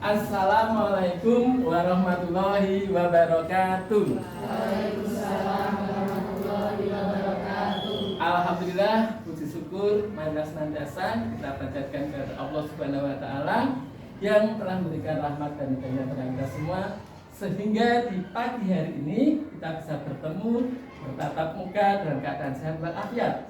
Assalamualaikum warahmatullahi wabarakatuh. Waalaikumsalam warahmatullahi wabarakatuh. Alhamdulillah, puji syukur mana senantiasa kita panjatkan kepada Allah Subhanahu wa taala yang telah memberikan rahmat dan hidayah kepada kita semua, sehingga di pagi hari ini kita bisa bertemu bertatap muka dalam keadaan sehat walafiat.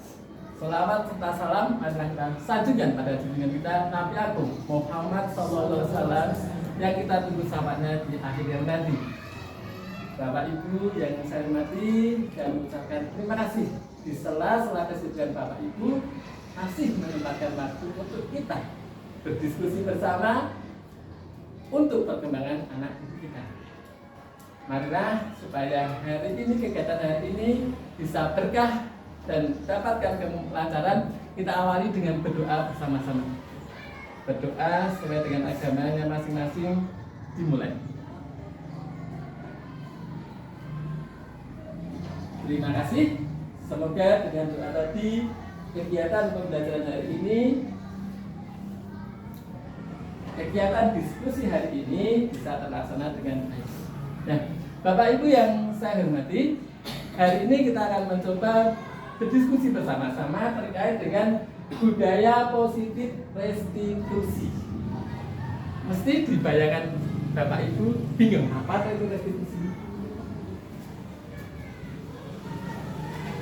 Selawat serta salam adalah kita sanjungan pada junjungan kita Nabi Agung Muhammad SAW yang kita tunggu sahabatnya di akhir yang nanti. Bapak Ibu yang saya hormati dan mengucapkan terima kasih di sela-sela kesibukan Bapak Ibu masih menyempatkan waktu untuk kita berdiskusi bersama untuk perkembangan anak didik kita. Marilah supaya hari ini, kegiatan hari ini bisa berkah dan dapatkan kelancaran, kita awali dengan berdoa bersama-sama. Berdoa sesuai dengan agamanya masing-masing, dimulai. Terima kasih. Semoga dengan doa tadi kegiatan pembelajaran hari ini, kegiatan diskusi hari ini bisa terlaksana dengan baik. Nah, Bapak Ibu yang saya hormati, hari ini kita akan mencoba berdiskusi bersama-sama terkait dengan budaya positif restitusi. Mesti dibayangkan Bapak Ibu bingung apa itu restitusi?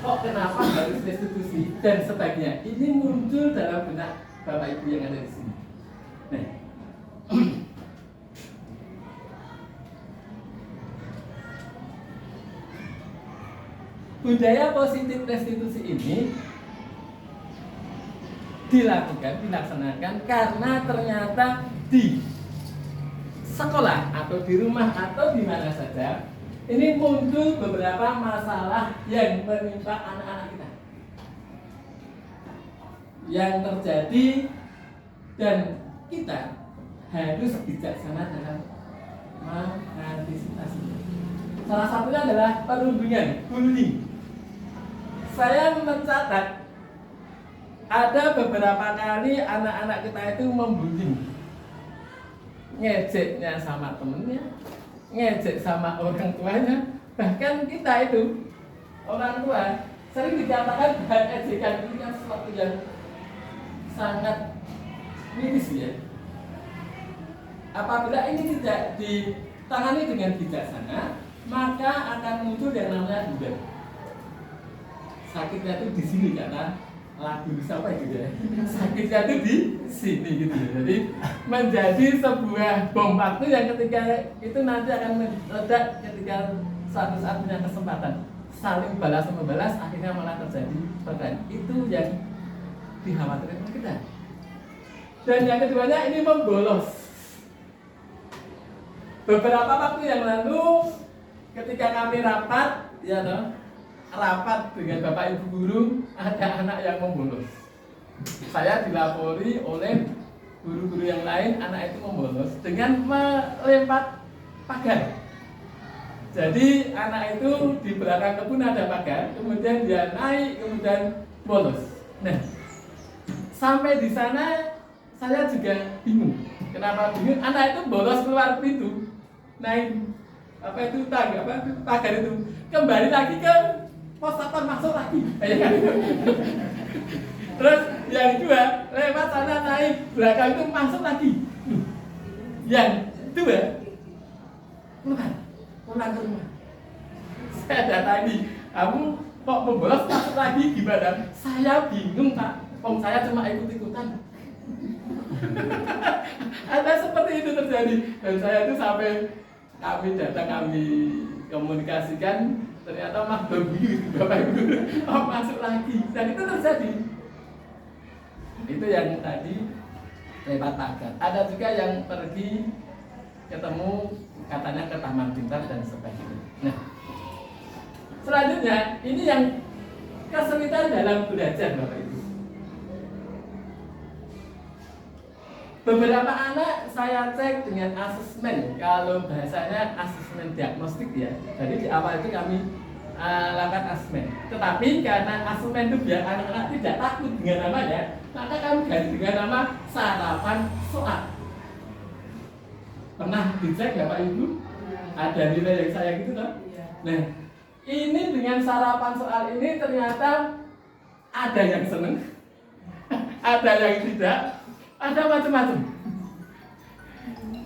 Kok kenapa harus restitusi dan sebagainya? Ini muncul dalam benak Bapak Ibu yang ada di sini. Nah, budaya positif restitusi ini dilaksanakan karena ternyata di sekolah atau di rumah atau di mana saja ini muncul beberapa masalah yang menimpa anak-anak kita yang terjadi, dan kita harus bijaksana dalam mengantisipasi. Salah satunya adalah perundungan, bullying. Saya mencatat ada beberapa kali anak-anak kita itu membullying, ngejeknya sama temennya, ngejek sama orang tuanya, bahkan kita itu orang tua sering dikatakan bahan ejekan ini kan sesuatu yang sangat miris ya. Apabila ini tidak ditangani dengan bijaksana, maka akan muncul yang namanya hibah. Sakitnya itu di sini karena lagu siapa gitu ya. Sakitnya itu di sini gitu ya. Jadi menjadi sebuah bom waktu yang ketika itu nanti akan meledak ketika suatu saat punya kesempatan saling balas membalas, akhirnya malah terjadi perkara. Itu yang dikhawatirkan kita. Dan yang keduanya ini membolos. Beberapa waktu yang lalu ketika kami rapat, ya toh, rapat dengan Bapak Ibu guru, ada anak yang membolos. Saya dilapori oleh guru-guru yang lain, anak itu membolos dengan melempar pagar. Jadi anak itu di belakang kebun ada pagar, kemudian dia naik, kemudian bolos. Nah, sampai di sana saya juga bingung. Kenapa bingung? Anak itu bolos keluar pintu, naik pagar itu, kembali lagi ke pos satpam, masuk lagi. Terus yang kedua lewat sana naik belakang itu masuk lagi. Yang kedua pulang ke rumah. Saya datangi, kamu kok membolos masuk lagi gimana? Saya bingung Pak, saya cuma ikut-ikutan. Ada seperti itu terjadi, dan saya itu sampai kami datang, kami komunikasikan, ternyata mah berbunyi Bapak Ibu, masuk lagi, dan itu terjadi. Itu yang tadi lewat pagar. Ada juga yang pergi ketemu katanya ke Taman Pintar dan sebagainya. Nah, selanjutnya ini yang kesulitan dalam belajar Bapak Ibu. Beberapa anak saya cek dengan asesmen, kalau bahasanya asesmen diagnostik ya. Jadi di awal itu kami lakukan asesmen. Tetapi karena asesmen itu biar anak-anak tidak takut dengan namanya, maka kami ganti dengan nama sarapan soal. Pernah dicek ya Pak Ibu? Ada nilai yang saya gitu kan? Nah, ini dengan sarapan soal ini ternyata ada yang seneng, ada yang tidak, ada macam-macam.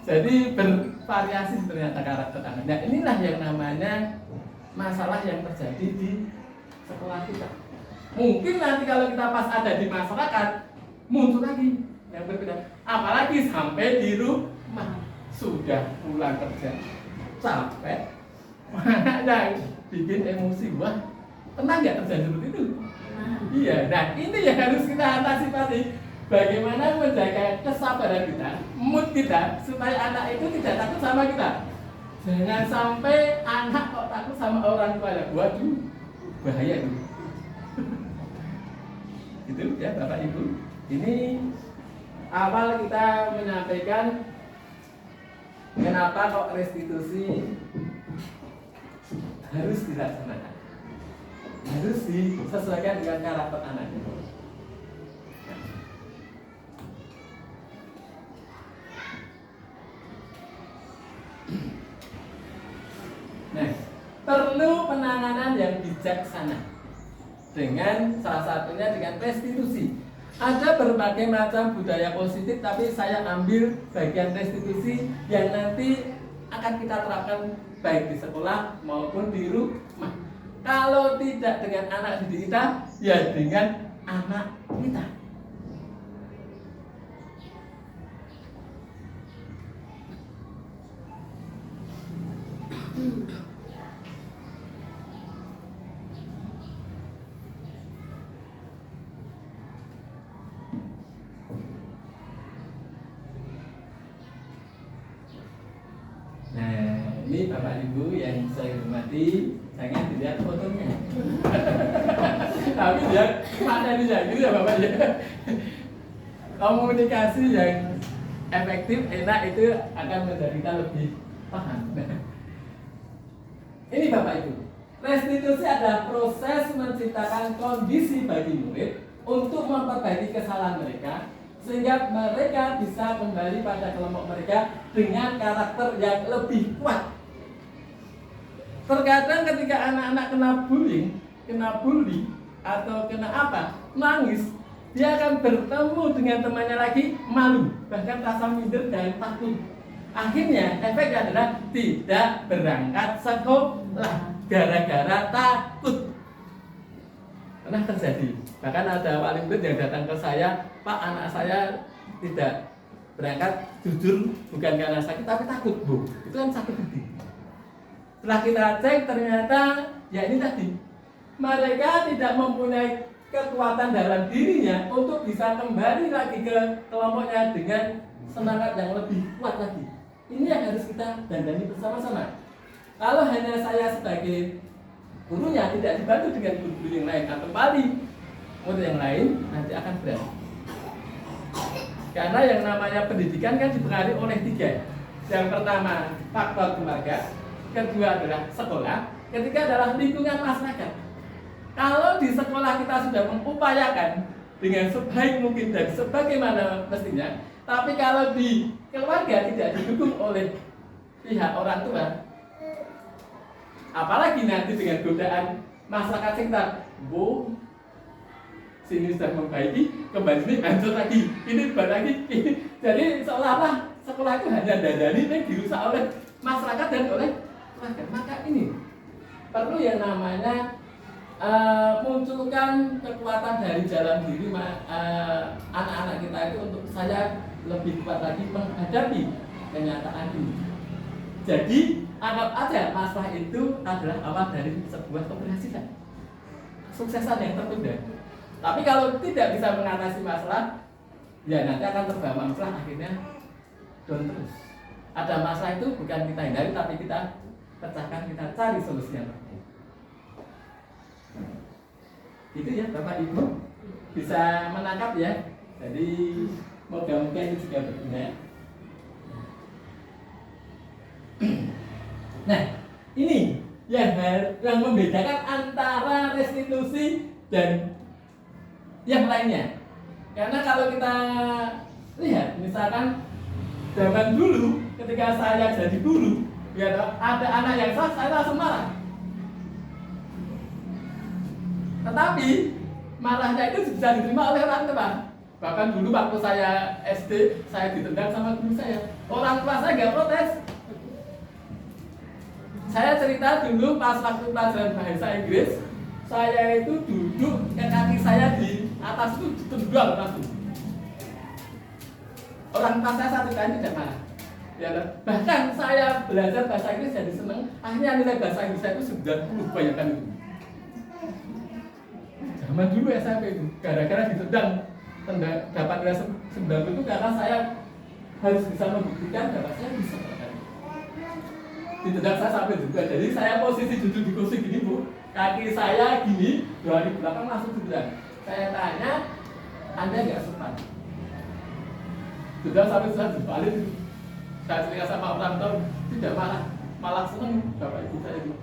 Jadi bervariasi ternyata karakter anak. Nah, inilah yang namanya masalah yang terjadi di sekolah kita. Mungkin nanti kalau kita pas ada di masyarakat muncul lagi yang berbeda. Apalagi sampai di rumah sudah pulang kerja capek, mana yang bikin emosi, wah pernah nggak terjadi seperti itu? Iya, nah ini yang harus kita antisipasi. Bagaimana menjaga kesabaran kita, mood kita, supaya anak itu tidak takut sama kita. Jangan sampai anak kok takut sama orang tuanya. Waduh, bahaya itu. Gitu ya Bapak Ibu. Ini awal kita menyampaikan kenapa kok restitusi harus dilaksanakan, harus disesuaikan dengan karakter anak. Nah, perlu penanganan yang bijaksana dengan salah satunya dengan restitusi. Ada berbagai macam budaya positif, tapi saya ambil bagian restitusi yang nanti akan kita terapkan baik di sekolah maupun di rumah. Kalau tidak dengan anak didik kita, ya dengan anak kita. Nah, ini Bapak Ibu yang saya hormati, jangan dilihat fotonya. Tapi dia materinya gitu ya Bapak ya. Komunikasi yang efektif, enak itu akan menjadi kita lebih paham. Ini Bapak Ibu, restitusi adalah proses menciptakan kondisi bagi murid untuk memperbaiki kesalahan mereka, sehingga mereka bisa kembali pada kelompok mereka dengan karakter yang lebih kuat. Terkadang ketika anak-anak kena bully atau kena apa, nangis, dia akan bertemu dengan temannya lagi malu, bahkan rasa minder dan takut. Akhirnya efeknya adalah tidak berangkat sekolah gara-gara takut. Pernah terjadi. Bahkan ada wali murid yang datang ke saya, Pak, anak saya tidak berangkat jujur bukan karena sakit tapi takut, Bu. Itu kan sakit hati. Setelah kita cek ternyata ya ini tadi, mereka tidak mempunyai kekuatan dalam dirinya untuk bisa kembali lagi ke kelompoknya dengan semangat yang lebih kuat lagi. Ini yang harus kita dandani bersama-sama. Kalau hanya saya sebagai gurunya tidak dibantu dengan guru-guru yang lain atau wali murid yang lain, nanti akan berat. Karena yang namanya pendidikan kan dipengaruhi oleh 3. Yang pertama faktor keluarga, kedua adalah sekolah, ketiga adalah lingkungan masyarakat. Kalau di sekolah kita sudah mengupayakan dengan sebaik mungkin dan sebagaimana mestinya, tapi kalau di keluarga tidak didukung oleh pihak orang tua, apalagi nanti dengan godaan masyarakat sekitar, Bu, sini sudah membaiki, kembali sini hancur lagi, ini balik lagi. Jadi seolah-olah sekolah itu hanya dandani yang dirusak oleh masyarakat dan oleh keluarga. Maka ini perlu yang namanya munculkan kekuatan dari dalam diri anak-anak kita itu untuk saya lebih kuat lagi menghadapi kenyataan ini. Jadi anggap aja masalah itu adalah awal dari sebuah keberhasilan, suksesan yang tertunda. Tapi kalau tidak bisa mengatasi masalah, ya nanti akan terbawa masalah, akhirnya down terus. Ada masalah itu bukan kita hindari, tapi kita pecahkan, kita cari solusi yang terbaik. Itu ya Bapak Ibu bisa menangkap ya. Jadi moga-moga ini juga berguna. Nah, ini yang membedakan antara restitusi dan yang lainnya. Karena kalau kita lihat, misalkan Zaman dulu ketika saya jadi guru, ya ada anak yang salah, saya langsung marah. Tetapi marahnya itu bisa diterima oleh orang tua. Bahkan dulu waktu saya SD, saya ditendang sama guru saya. Orang tua saya nggak protes. Saya cerita dulu pas waktu pelajaran bahasa Inggris, saya itu duduk, kaki saya di atas itu ditendang langsung. Orang tua saya satu kali tidak marah. Ya, bahkan saya belajar bahasa Inggris jadi seneng. Akhirnya nilai bahasa Inggris saya itu 90 banyakan itu. Zaman dulu SMP itu, gara-gara ditendang dapat nilai 90 itu karena saya harus bisa membuktikan bahwa saya bisa. Ditendang saya sampai juga, jadi saya posisi duduk di kursi gini Bu, kaki saya gini, 2 hari belakang langsung ditendang. Saya tanya, Anda nggak sempat? Sudah sampai sudah dibalik. Saya cerita sama orang tua, tidak marah, malah seneng bapak ibu saya itu.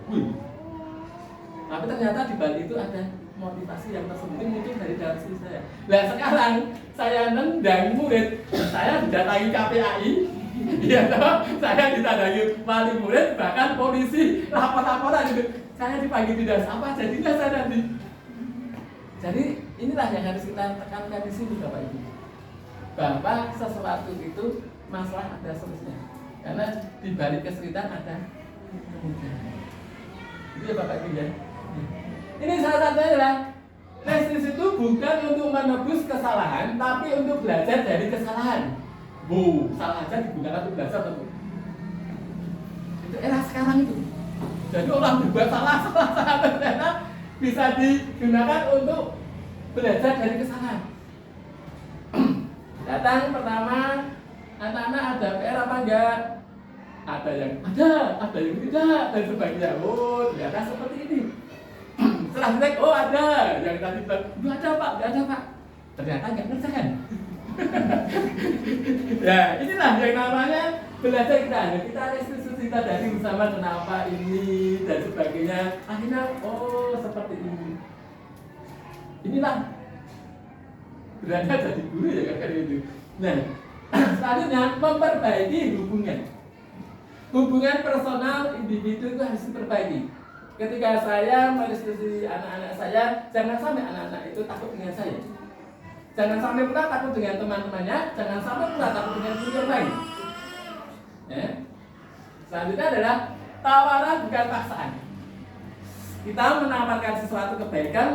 Tapi ternyata di balik itu ada motivasi yang tersembunyi mungkin dari dalam diri saya. Nah sekarang saya nendang murid, saya didatangi KPAI, ya toh, saya didatangi wali murid, bahkan polisi lapor-laporan gitu. Saya dipanggil tidak apa, jadilah saya nanti. Jadi inilah yang harus kita tekankan di sini bapak ibu. Bahwa sesuatu itu masalah ada solusinya, karena di balik kesulitan ada kemudahan. Itu ya bapak ibu ya. Ini salah satunya adalah testis itu bukan untuk menebus kesalahan, tapi untuk belajar dari kesalahan. Bu, salah aja digunakan untuk belajar tentu. Itu era sekarang itu. Jadi orang berbuat salah ternyata bisa digunakan untuk belajar dari kesalahan. Datang pertama, anak-anak ada PR apa enggak? Ada yang tidak, dan sebagainya. Oh, ternyata seperti ini. Setelah dicek, oh ada. Yang tadi bilang, enggak ada pak. Ternyata enggak ngerjakan. Ya, inilah yang namanya belajar kita. Kita diskusi kita dari bersama kenapa ini dan sebagainya. Akhirnya, oh seperti ini. Inilah berada jadi guru ya kan itu. Nah, selanjutnya memperbaiki hubungan personal individu itu harus diperbaiki. Ketika saya mendiskusi anak-anak saya, jangan sampai anak-anak itu takut dengan saya. Jangan sampai pula takut dengan teman-temannya, jangan sampai pula takut dengan guru yang lain. Ya. Selanjutnya adalah tawaran bukan paksaan. Kita menawarkan sesuatu kebaikan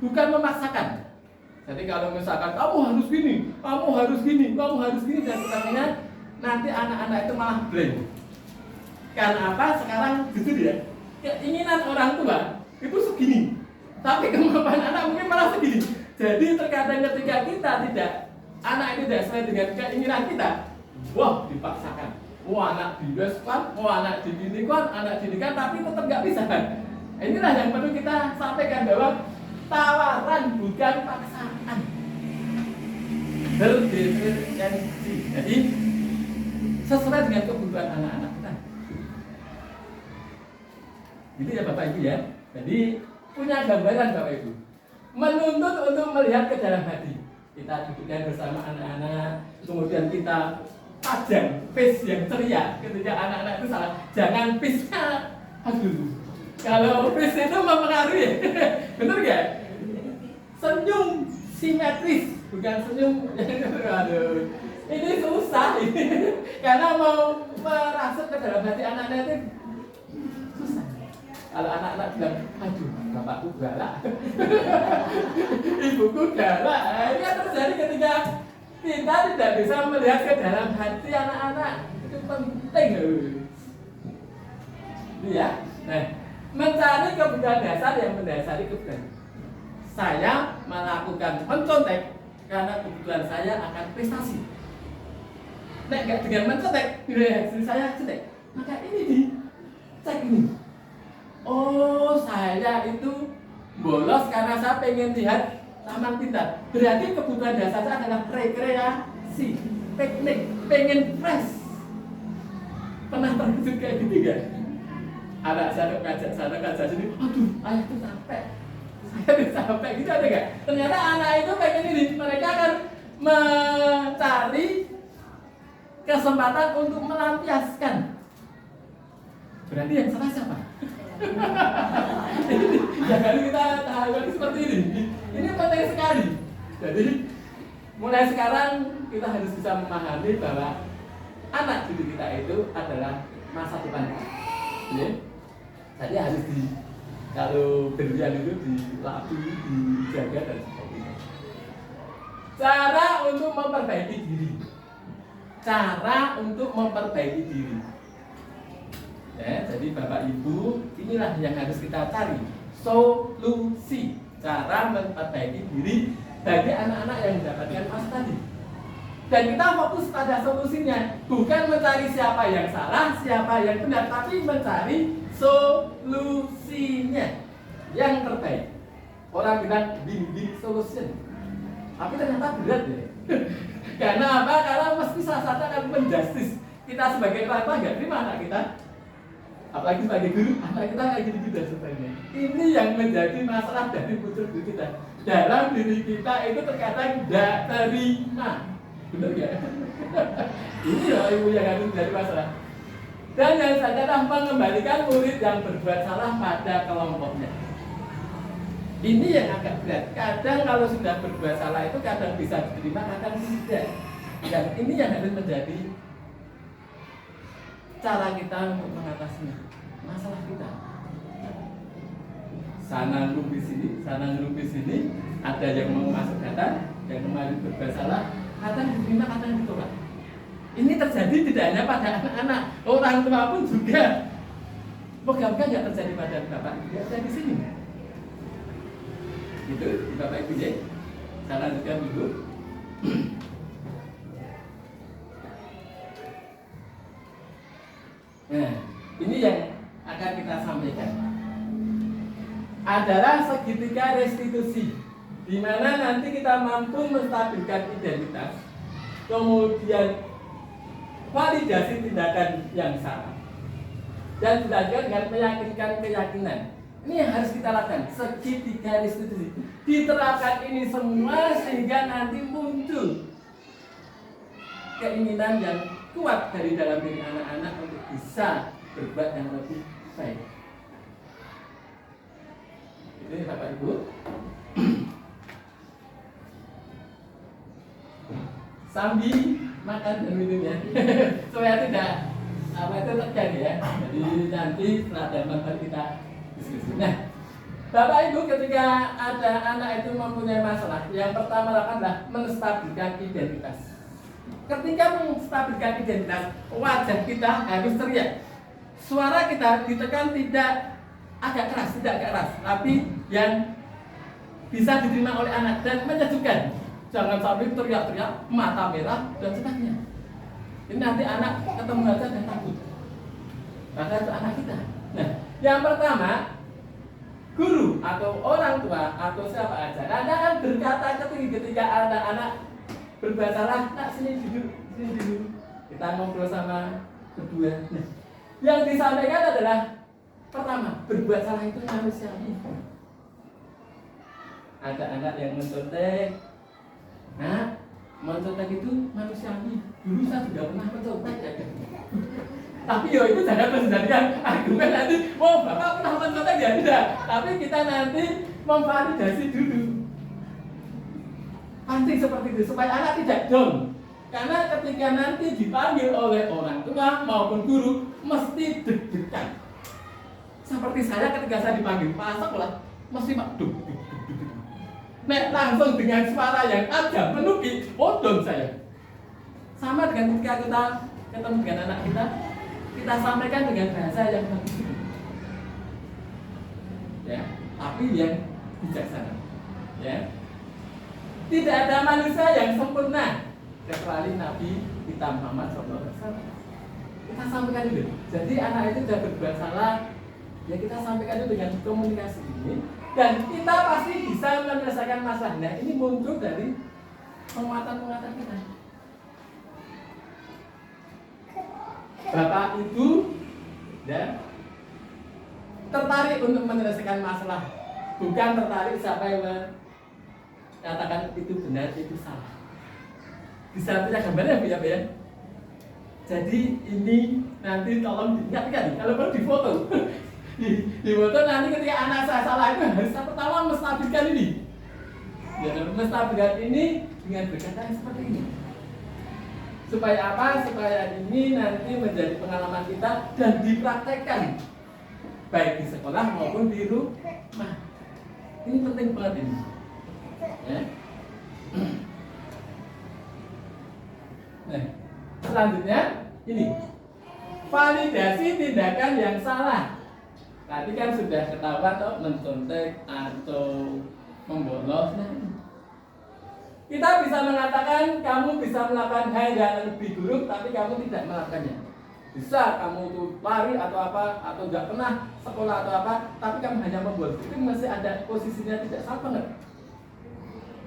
bukan memaksakan. Jadi kalau misalkan kamu harus gini dan sebagainya, nanti anak-anak itu malah blank. Karena apa? Sekarang gitu ya. Keinginan orang tua itu segini, tapi kemampuan anak mungkin malah segini. Jadi terkadang ketika kita anak itu tidak sesuai dengan keinginan kita, wah dipaksakan. Wah anak dibeskan, wah anak dididikan, tapi tetap nggak bisa. Inilah yang perlu kita sampaikan bahwa tawaran bukan paksaan. Berdiferensi. Jadi sesuai dengan kebutuhan anak-anak kita. Gitu ya Bapak Ibu ya. Jadi punya gambaran Bapak Ibu. Menuntut untuk melihat ke dalam hati. Kita dudukkan bersama anak-anak, kemudian kita pajang face yang ceria ketika anak-anak itu salah. Jangan face-nya aduh. Kalau face itu mempengaruhi, bener gak? Senyum simetris, bukan senyum. Aduh, ini susah ini, karena mau merasuk ke dalam hati anak-anak itu susah. Kalau anak-anak bilang, aduh, bapakku galak, ibuku galak, ini yang terjadi ketika kita tidak bisa melihat ke dalam hati anak-anak. Itu penting loh. Ini ya. Nah, mencari kebutuhan dasar yang mendasari kebutuhan. Saya melakukan mencontek karena kebutuhan saya akan prestasi. Nek nggak dengan mencontek, nilai hasil saya cetek. Maka ini dicek ini. Oh, saya itu bolos karena saya pengen lihat taman pintar. Berarti kebutuhan dasar saya adalah rekreasi, piknik, pengen fresh. Pernah terkejut kayak gitu gak? Anak saya ngajak sana, ngajak sini, aduh, ayah tuh capek. Saya tuh capek, gitu ada gak? Ternyata anak itu pengen ini, mereka akan mencari kesempatan untuk melampiaskan. Berarti yang salah siapa? Jangan kita tahu seperti ini. Ini penting sekali. Jadi mulai sekarang kita harus bisa memahami bahwa anak didik kita itu adalah masa depan. Ya. Jadi harus kalau berlian itu dilatih, dijaga dan sebagainya. Cara untuk memperbaiki diri. Cara untuk memperbaiki diri. Ya, jadi Bapak Ibu, inilah yang harus kita cari solusi cara memperbaiki diri bagi anak-anak yang mendapatkan mas tadi. Dan kita fokus pada solusinya, bukan mencari siapa yang salah, siapa yang benar, tapi mencari solusinya yang terbaik. Orang bilang win-win solution, tapi ternyata berat ya. Karena apa? Karena mesti salah satu akan menjustis kita sebagai orang tua nggak terima anak kita. Apalagi sebagai guru, anak kita kayak gini dan sebagainya. Ini yang menjadi masalah dari pucuk diri kita. Dalam diri kita itu terkadang tidak terima. Benar ya? Ini loh ibu yang harus menjadi masalah. Dan yang saya adalah mengembalikan murid yang berbuat salah pada kelompoknya. Ini yang agak berat. Kadang kalau sudah berbuat salah itu kadang bisa diterima, kadang tidak. Dan ini yang harus menjadi cara kita untuk mengatasinya masalah kita. Sana ngerubis sini, sana ngerubis sini. Ada yang mau masuk data, yang kemarin berbuat salah, kadang diterima, kadang ditolak. Ini terjadi tidak hanya pada anak-anak, orang tua pun juga. Moga-moga nggak terjadi pada bapak, nggak ada di sini. Itu Bapak Ibu ya. Saya lanjutkan dulu. Nah, ini yang akan kita sampaikan adalah segitiga restitusi, di mana nanti kita mampu menstabilkan identitas, kemudian validasi tindakan yang salah, dan dilanjutkan dengan meyakinkan keyakinan. Ini yang harus kita lakukan, segitiga restitusi. Diterapkan ini semua sehingga nanti muncul keinginan yang kuat dari dalam diri anak-anak untuk bisa berbuat yang lebih baik. Ini Bapak Ibu. Sambil makan dan minum ya, supaya tidak apa itu terjadi ya. Jadi nanti setelah dalam kita diskusi. Nah, Bapak Ibu, ketika ada anak itu mempunyai masalah, yang pertama lakukan adalah menstabilkan identitas. Ketika menstabilkan identitas, wajah kita harus teriak. Suara kita ditekan tidak agak keras, tapi yang bisa diterima oleh anak dan menyejukkan. Jangan sampai teriak-teriak, mata merah dan sebagainya. Ini nanti anak ketemu wajah dan takut. Maka itu anak kita. Nah, yang pertama, guru atau orang tua atau siapa aja, Anda akan berkata ketika anak-anak berbuat salah, nak sini duduk. Kita ngobrol sama berdua. Nah, yang disampaikan adalah pertama, berbuat salah itu manusiawi. Ada anak yang mencontek. Nah, mencontek itu manusiawi. Dulu saya juga pernah mencontek ya. Tapi yo itu jangan menjadikan argumen nanti, oh bapak pernah mencontek ya tidak. Tapi kita nanti memvalidasi dulu. Penting seperti itu supaya anak tidak down. Karena ketika nanti dipanggil oleh orang tua maupun guru mesti deg-degan. Seperti saya ketika saya dipanggil Pak sekolah mesti deg. Nek langsung dengan suara yang agak menuki, down saya. Sama dengan ketika kita ketemu dengan anak kita sampaikan dengan bahasa yang bagus. Ya, tapi yang bijaksana. Ya. Tidak ada manusia yang sempurna kecuali Nabi kita Muhammad SAW. Kita sampaikan dulu. Jadi anak itu sudah berbuat salah, ya kita sampaikan dulu dengan komunikasi ini, dan kita pasti bisa menyelesaikan masalah. Nah, ini muncul dari penguatan kita. Bapak Ibu ya tertarik untuk menyelesaikan masalah, bukan tertarik siapa yang katakan itu benar, itu salah. Bisa punya gambarnya ya, Bu ya? Jadi ini nanti tolong diingatkan kalau perlu difoto. Di foto nanti ketika anak saya salah itu harus pertama menstabilkan ini. Ya, menstabilkan ini dengan berkata yang seperti ini. Supaya apa? Supaya ini nanti menjadi pengalaman kita dan dipraktekkan baik di sekolah maupun di rumah. Ini penting banget ini. Ya. Nah, selanjutnya ini validasi tindakan yang salah. Tadi kan sudah ketahuan toh mencontek atau membolos. Nah, kita bisa mengatakan kamu bisa melakukan hal yang lebih buruk tapi kamu tidak melakukannya. Bisa kamu itu lari atau apa atau nggak pernah sekolah atau apa, tapi kamu hanya membolos. Itu masih ada posisinya tidak sama nggak?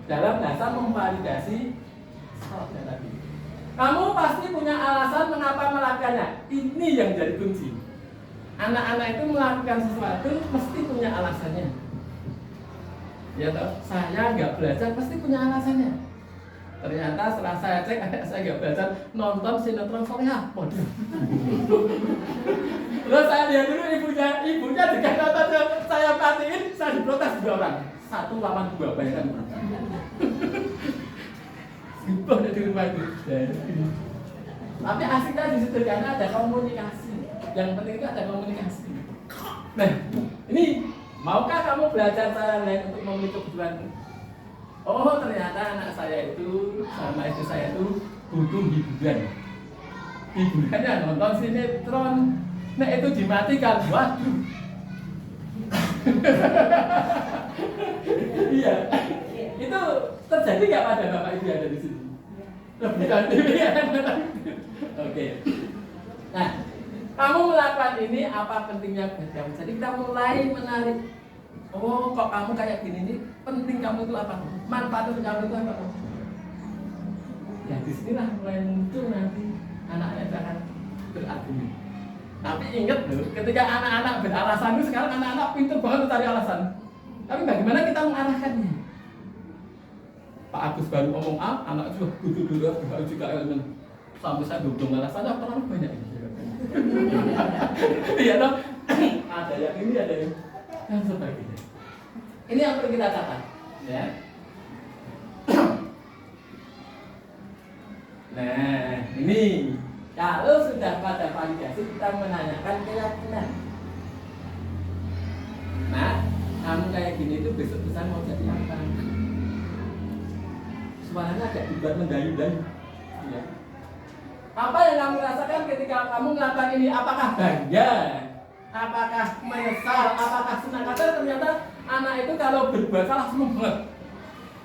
Dalam bahasa memvalidasi salahnya tadi. Kamu pasti punya alasan mengapa melakukannya. Ini yang jadi kunci. Anak-anak itu melakukan sesuatu mesti punya alasannya. Ya toh, saya nggak belajar pasti punya alasannya. Ternyata setelah saya cek anak saya nggak belajar nonton sinetron Korea. Waduh. Terus saya lihat dulu ibunya juga nonton, saya patiin, saya diprotes 2 orang. 1 lawan 2, bayangkan. Simpel di rumah itu. Tapi asiknya di situ karena ada komunikasi. Yang penting itu ada komunikasi. Nah, ini maukah kamu belajar cara lain untuk memenuhi kebutuhanmu? Oh, ternyata anak saya itu sama istri saya itu butuh hiburan. Hiburannya nonton sinetron. Nah, itu dimatikan. Waduh. Iya. Itu terjadi nggak pada bapak ibu yang ada di sini? Bukan. Oke. Nah, kamu melakukan ini apa pentingnya buat kamu? Jadi kita mulai menarik. Oh, kok kamu kayak gini nih? Penting kamu itu apa? Manfaat untuk kamu itu apa? Ya disinilah mulai muncul nanti anak-anak akan berargumen. Tapi ingat loh, ketika anak-anak beralasan itu sekarang anak-anak pintar banget cari alasan. Tapi bagaimana kita mengarahkannya? Pak Agus baru ngomong A, anak juga duduk juga elemen. Sampai saya duduk alasannya terlalu banyak. Iya dong, ada yang ini, ada yang sebagainya. Ini yang perlu kita catat, ya. Nah, ini kalau sudah pada validasi kita menanyakan keyakinan. Nah, kamu kayak gini itu besok besar mau jadi apa? Suaranya agak dibuat mendayu-dayu. Ya. Apa yang kamu rasakan ketika kamu melakukan ini? Apakah bangga? Apakah menyesal? Apakah senang? Karena ternyata anak itu kalau berbuat salah senang banget.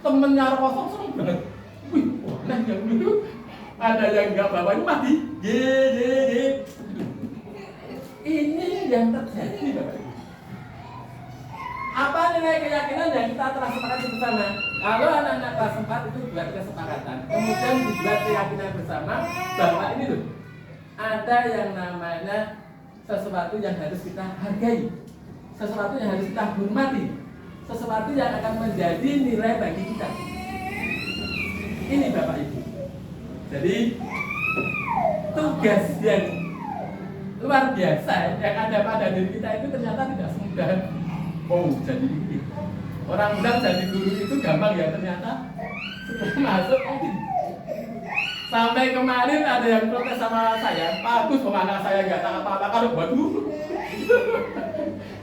Temennya kosong senang banget. Wih, nah yang dulu ada yang nggak bawanya mati. Ini yang terjadi, Bapak Ibu. Apa nilai keyakinan yang kita telah sepakati bersama? Kalau anak-anak kelas 4 itu buat kesepakatan, kemudian dibuat keyakinan bersama bahwa ini loh, ada yang namanya sesuatu yang harus kita hargai, sesuatu yang harus kita hormati, sesuatu yang akan menjadi nilai bagi kita. Ini Bapak Ibu. Jadi tugas yang luar biasa yang ada pada diri kita itu ternyata tidak semudah. Oh, jadi ini orang bilang jadi guru itu gampang ya, ternyata setelah masuk sampai kemarin ada yang protes sama saya, Pak Agus kemana saya nggak tahu apa-apa kalau buat guru.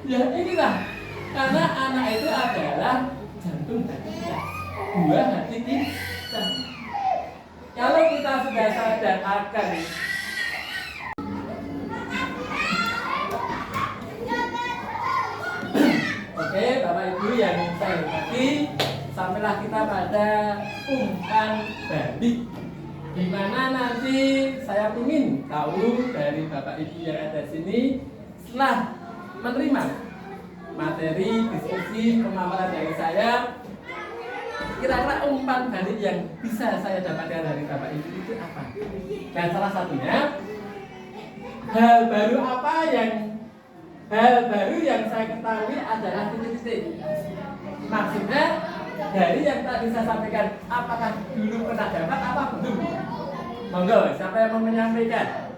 Ya inilah, karena anak itu adalah jantung hati kita, buah hati kita. Kalau kita sudah sadar akan oke, Bapak Ibu yang saya hormati, sampailah kita pada umpan balik, di mana nanti saya ingin tahu dari Bapak Ibu yang ada di sini setelah menerima materi diskusi pemaparan dari saya, kira-kira umpan balik yang bisa saya dapatkan dari Bapak Ibu itu apa? Dan salah satunya hal baru yang saya ketahui adalah titik-titik. Maksudnya dari yang tadi saya sampaikan, apakah dulu pernah dapat apa belum? Monggo, siapa yang mau menyampaikan?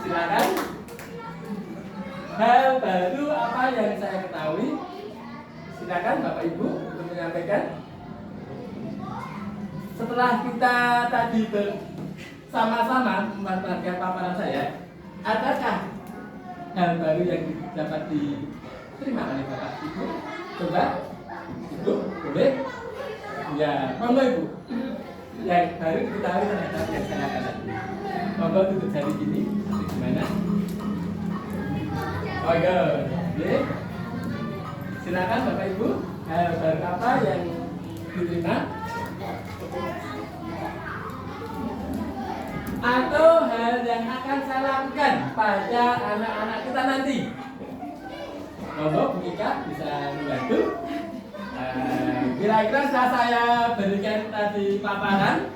Silakan. Hal baru apa yang saya ketahui? Silakan Bapak Ibu untuk menyampaikan. Setelah kita tadi bersama-sama memperhatikan paparan saya, adakah hal baru yang dapat diterima oleh Bapak Ibu? Coba, Ibu, boleh? Ya, monggo Ibu. Yang baru diketahui terhadap yang saya katakan. Monggo tutup jari gini, gimana? Monggo, oke. Silakan Bapak Ibu, hal baru apa yang diterima? Atau hal yang akan saya lakukan pada anak-anak kita nanti. Monggo Bu Ika bisa membantu. Kira-kira setelah saya berikan tadi paparan,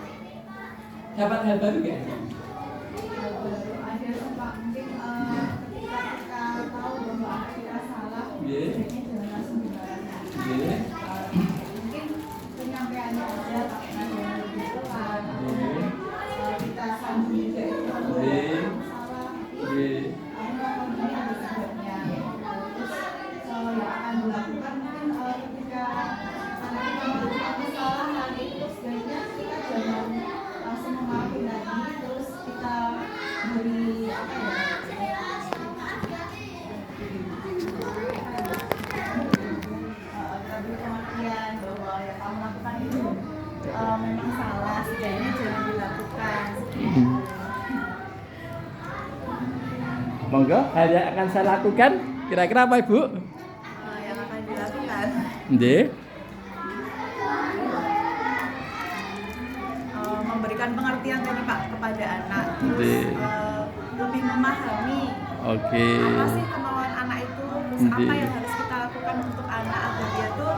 dapat hal baru nggak? Ada Pak, mungkin ketika kita tahu bahwa kita salah, sebenarnya jangan langsung dimarahi. Mungkin penyampaiannya aja tapi jangan lebih pelan. Kita sambung juga itu salah. Apa ini ada sebabnya. Terus yang akan dilakukan mungkin ketika anak kita melakukan kesalahan itu sebaiknya kita jangan langsung memaafin lagi, terus kita beri apa ya? Beri pengertian bahwa yang kamu lakukan itu memang salah, sebaiknya jangan dilakukan. Monggo, hal yang akan saya lakukan kira-kira apa Ibu? Yang akan dilakukan Nggih. memberikan pengertian tadi Pak kepada anak, Nggih. terus lebih memahami Oke. apa sih kemauan anak itu, terus apa Nggih. yang harus kita lakukan untuk anak agar dia tuh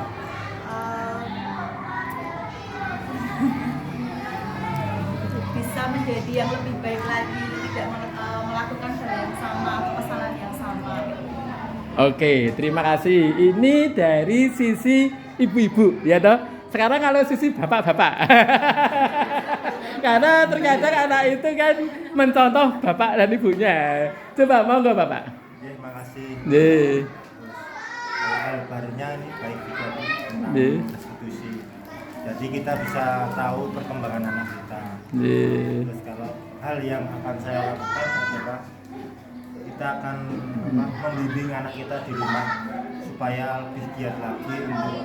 bisa menjadi yang lebih baik lagi, tidak melakukan hal yang sama, kesalahan yang sama. Oke, terima kasih. Ini dari sisi ibu-ibu, ya toh. Sekarang kalau sisi bapak-bapak. Karena terkadang anak itu kan mencontoh bapak dan ibunya. Coba monggo Bapak. Terima kasih. Nggih. Hal barunya ini baik juga tentang Nggih. institusi. Jadi kita bisa tahu perkembangan anak kita. Nggih. Terus kalau hal yang akan saya lakukan adalah kita akan membimbing anak kita di rumah supaya lebih giat lagi untuk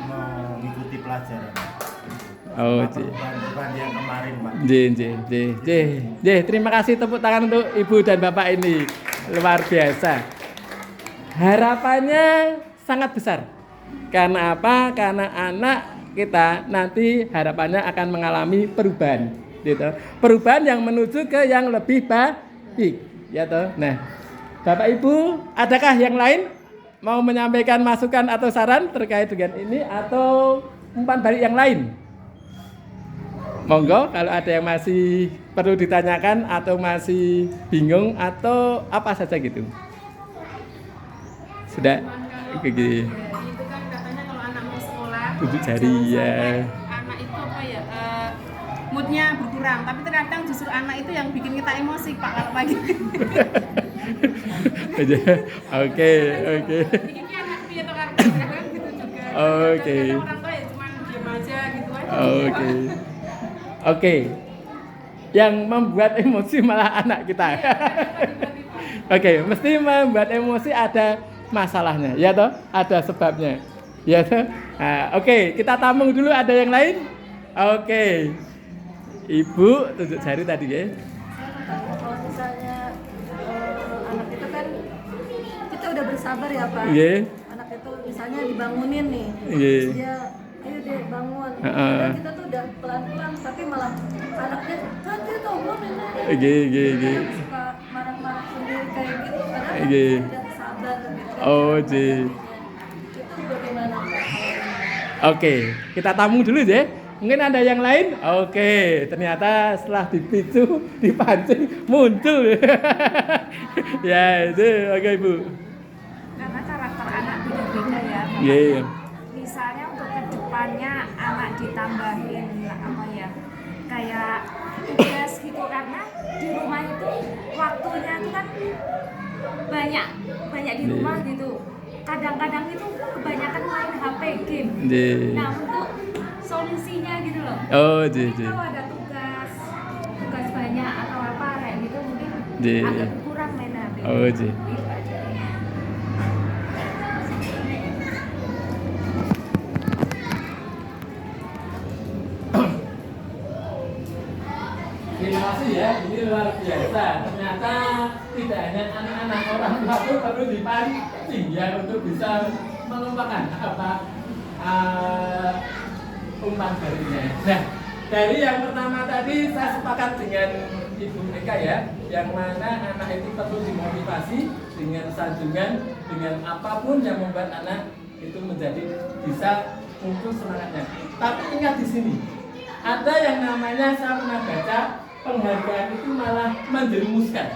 mengikuti pelajaran. Oh, bukan yang kemarin, Pak. Terima kasih, tepuk tangan untuk Ibu dan Bapak ini. Luar biasa. Harapannya sangat besar. Karena apa? Karena anak kita nanti harapannya akan mengalami perubahan, gitu. Perubahan yang menuju ke yang lebih baik, ya toh. Nah, Bapak Ibu, adakah yang lain mau menyampaikan masukan atau saran terkait dengan ini atau umpan balik yang lain? Monggo, kalau ada yang masih perlu ditanyakan atau masih bingung atau apa saja gitu. Sudah? Oke. Itu kan katanya kalau anak mau sekolah Tujuh jari ya. anak itu apa ya moodnya berkurang, tapi terkadang justru anak itu yang bikin kita emosi Pak kalau pagi. Oke. Ini anak dia atau kadang gitu juga. Oke. Kadang orang tua ya cuma diam aja gitu aja. Oke. Yang membuat emosi malah anak kita. Oke, mesti membuat emosi ada masalahnya, ya toh? Ada sebabnya. Ya toh? Nah, oke, kita tampung dulu, ada yang lain? Oke. Ibu tunjuk jari tadi ya. Kalau misalnya anak itu kan kita udah bersabar ya Pak. Iya. Anak itu misalnya dibangunin nih, Iya. dia ayo deh bangun. Heeh. Padahal kita tuh udah pelan-pelan, tapi malah anaknya nanti bangun ini. Iya. Suka marah-marah sendiri kayak gitu. Padahal Iya. kita udah sabar gitu. Oh, iya. Itu bagaimana Pak? Oke, kita tampung dulu ya. Mungkin ada yang lain? Oke, ternyata setelah dipicu, dipancing, muncul. Ya, itu oke Ibu. Karena karakter anak beda-beda ya. Iya. Misalnya untuk kedepannya anak ditambahin apa ya kayak tugas gitu, karena di rumah itu waktunya itu kan banyak di rumah gitu. Kadang-kadang itu kebanyakan main HP game. Nah, untuk solusinya gitu loh. Mungkin kalau ada tugas banyak atau apa kayak gitu mungkin agak kurang main HP. Gitu aja. Terima kasih ya, ini luar biasa. Ternyata tidak hanya anak-anak, orang tua pun perlu dipancing ya untuk bisa melupakan umpan jarinya. Nah, dari yang pertama tadi saya sepakat dengan Ibu Eka ya, yang mana anak itu perlu dimotivasi dengan sanjungan, dengan apapun yang membuat anak itu menjadi bisa muncul semangatnya. Tapi ingat di sini, ada yang namanya saya pernah baca, penghargaan itu malah menjerumuskan.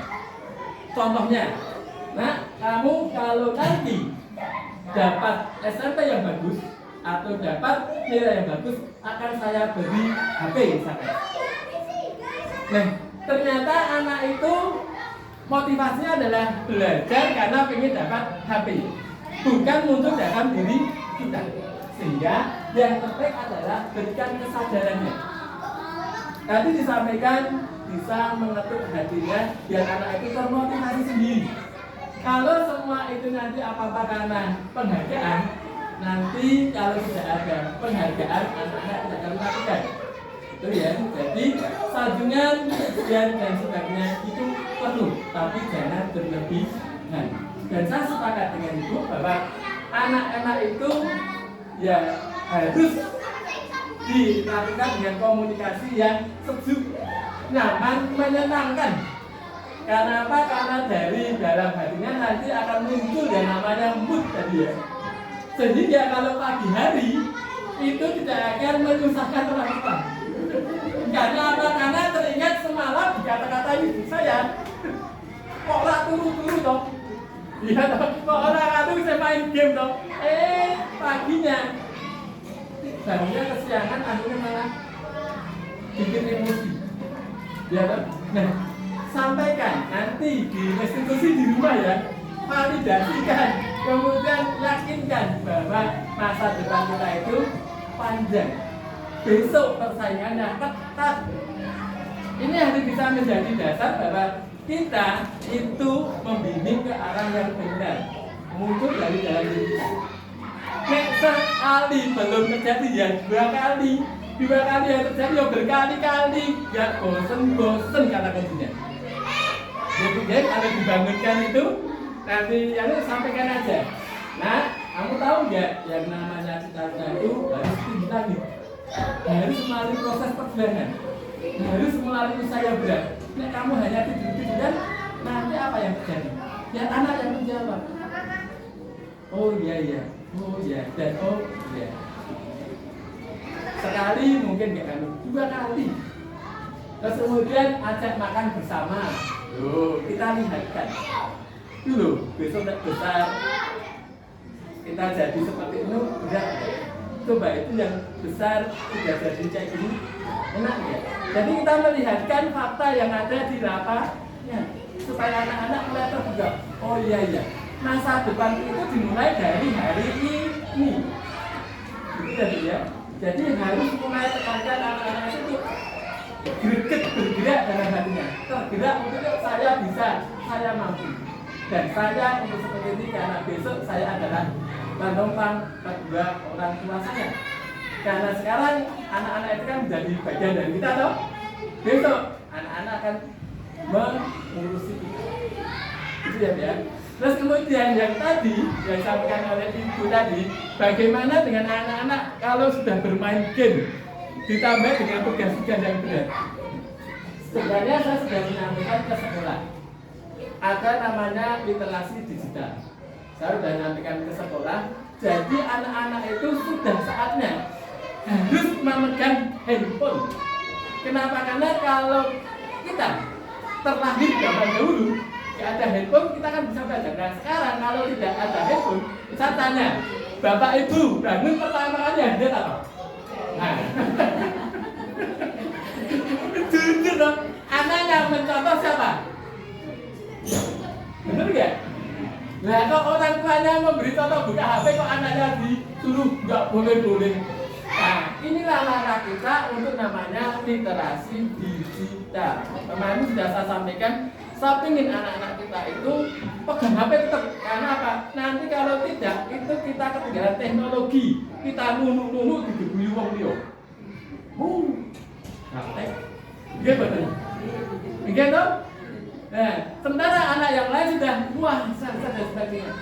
Contohnya, nah kamu kalau nanti dapat SMP yang bagus atau dapat nilai yang bagus, akan saya beri HP misalkan. Nah, ternyata anak itu motivasinya adalah belajar karena ingin dapat HP, bukan untuk dalam diri kita. Sehingga yang terbaik adalah berikan kesadarannya. Tadi disampaikan bisa mengetuk hatinya biar anak itu termotivasi sendiri. Kalau semua itu nanti apa-apa karena penghargaan, nanti kalau tidak ada penghargaan, anak-anak tidak akan melakukan. Itu ya. Jadi sanjungan dan sebagainya itu perlu, tapi jangan berlebihan. Dan saya sepakat dengan Ibu bahwa anak-anak itu ya harus dilakukan dengan komunikasi yang sejuk, nyaman, menyenangkan. Karena apa? Karena dari dalam hatinya nanti akan muncul yang namanya mood tadi ya. Sehingga kalau pagi hari itu tidak akan menyusahkan orang tua. Karena apa? Karena teringat semalam dikata-kata ibu saya, kok ora turu-turu dong. Iya dong, kok orang itu bisa main game dong. Paginya bangunnya kesiangan, akhirnya malah bikin emosi. Ya dong. Nah, sampaikan nanti di restitusi di rumah ya, validasikan, kemudian yakinkan bahwa masa depan kita itu panjang. Besok persaingannya ketat. Ini harus bisa menjadi dasar bahwa kita itu membimbing ke arah yang benar, muncul dari dalam diri kita. Sekali belum terjadi ya dua kali yang terjadi ya berkali-kali, gak bosen kata kuncinya. Jadi kalau dibangunkan itu nanti yang sampaikan aja. Nah, kamu tahu nggak yang namanya cita-cita itu harus tinggi lagi, harus melalui proses perjuangan, harus melalui usaha berat. Nah, kamu hanya tidur-tiduran, nanti apa yang terjadi? Ya anak yang menjawab. Oh iya, oh iya, dan oh iya. Sekali mungkin nggak kamu, 2 kali. Terus kemudian ajak makan bersama. Loh, kita lihatkan. Dulu besok besar kita jadi seperti itu enggak? Coba itu yang besar sudah jadi kayak gini, enak ya? Jadi kita melihatkan fakta yang ada di lapangan supaya anak-anak mulai terbuka. Oh iya, masa depan itu dimulai dari hari ini. Gitu tadi ya. Jadi harus mulai tekankan anak-anak itu bergerak dalam hatinya, tergerak untuk saya bisa, saya mampu, dan saya untuk seperti ini karena besok saya adalah penumpang kedua orang tua saya. Karena sekarang anak-anak itu kan menjadi bagian dari kita toh. Besok anak-anak akan mengurusi itu ya. Terus kemudian yang tadi yang disampaikan oleh ibu tadi, bagaimana dengan anak-anak kalau sudah bermain game ditambah dengan tugas-tugas yang berat. Sebenarnya saya sudah menyampaikan ke sekolah, ada namanya literasi digital. Saya sudah menyampaikan ke sekolah, jadi anak-anak itu sudah saatnya harus memegang handphone. Kenapa? Karena kalau kita terlahir zaman dahulu tidak ada handphone, kita kan bisa belajar. Nah sekarang kalau tidak ada handphone, saya tanya, Bapak Ibu bangun pertama kali hadir apa? Nah, loh, anak yang mencontoh siapa? Bener nggak? Nah, kok orang tuanya memberi contoh buka HP, kok anaknya disuruh nggak boleh-boleh. Nah, inilah langkah kita untuk namanya literasi digital. Kemarin sudah saya sampaikan, saya ingin anak-anak kita itu pegang HP tetap. Karena apa? Nanti kalau tidak, itu kita ketinggalan teknologi. Kita nunu-nunu digebuyi wong liya. Praktek. Iya betul. Iya toh? Nah, sementara anak yang lain sudah puasa dan sebagainya.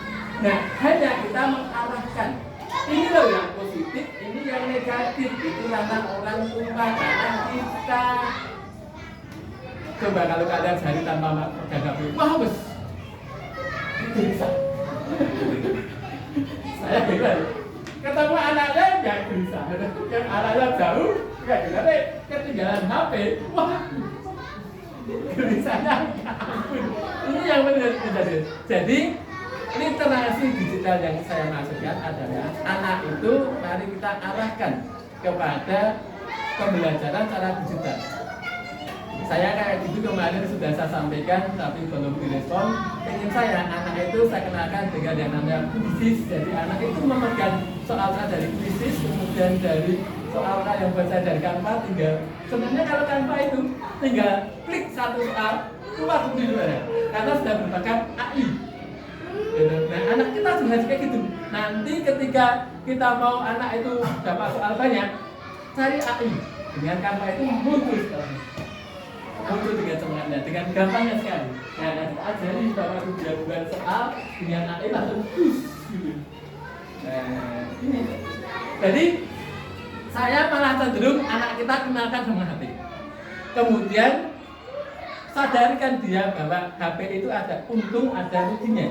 Nah, hanya kita mengarahkan. Ini loh yang positif, ini yang negatif. Itu ranah orang tua, karena kita. Coba kalau kalian cari tanpa pegang HP, wah bos, itu bisa. Saya bilang, ketemu anaknya nggak bisa, yang anaknya jauh, nggak bisa deh, ketinggalan HP, wah, gelisahnya ampun. Ini yang benar terjadi. Jadi literasi digital yang saya maksudkan adalah anak itu mari kita arahkan kepada pembelajaran secara digital. Saya kayak gitu kemarin sudah saya sampaikan tapi belum direspon. Ingin saya anak itu saya kenalkan dengan yang namanya krisis. Jadi anak itu memegang soal-soal dari krisis, kemudian dari soal-soal yang baca dari Canva, tinggal sebenarnya kalau Canva itu tinggal klik satu soal keluar di luar karena sudah merupakan AI. Nah, anak kita juga kayak gitu. Nanti ketika kita mau anak itu dapat soal banyak, cari AI dengan Canva itu muncul muncul dengan semangatnya, dengan gampangnya sekali. Nah, nanti ajari bahwa dia bukan soal dengan AI langsung gitu. Nah, ini. Jadi saya malah cenderung anak kita kenalkan sama HP. Kemudian sadarkan dia bahwa HP itu ada untung, ada ruginya.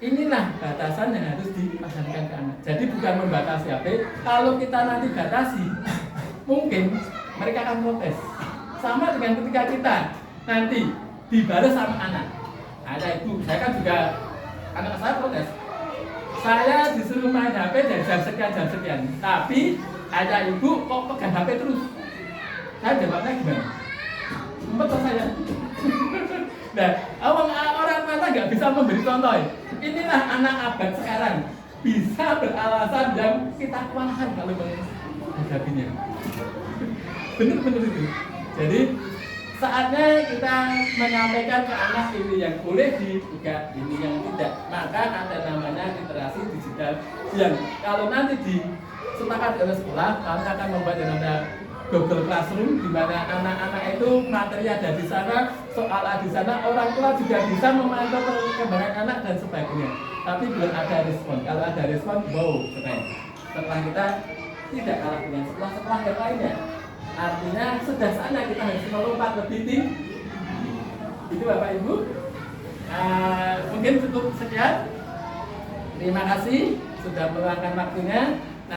Inilah batasan yang harus dipahamkan ke anak. Jadi bukan membatasi HP. Kalau kita nanti batasi, mungkin mereka akan protes. Sama dengan ketika kita nanti dibalas sama anak. Ada ibu, saya kan juga anak saya protes. Saya disuruh main HP dari jam sekian, tapi ada ibu kok pegang HP terus. Saya jawabnya gimana? Betul saya. Nah, orang tua nggak bisa memberi contoh. Inilah anak abad sekarang bisa beralasan dan kita kewalahan kalau menghadapinya. Benar-benar itu. Jadi saatnya kita menyampaikan ke anak ini yang boleh dibuka, ini yang tidak. Maka ada namanya literasi digital yang kalau nanti disepakati oleh sekolah, kami akan membuat yang namanya Google Classroom, di mana anak-anak itu materi ada di sana, soal ada di sana, orang tua juga bisa memantau perkembangan anak dan sebagainya. Tapi belum ada respon. Kalau ada respon, wow, keren. Setelah kita tidak kalah dengan sekolah-sekolah yang lainnya. Artinya sudah saatnya kita harus melompat lebih tinggi. Itu Bapak Ibu. Mungkin cukup sekian. Terima kasih sudah meluangkan waktunya.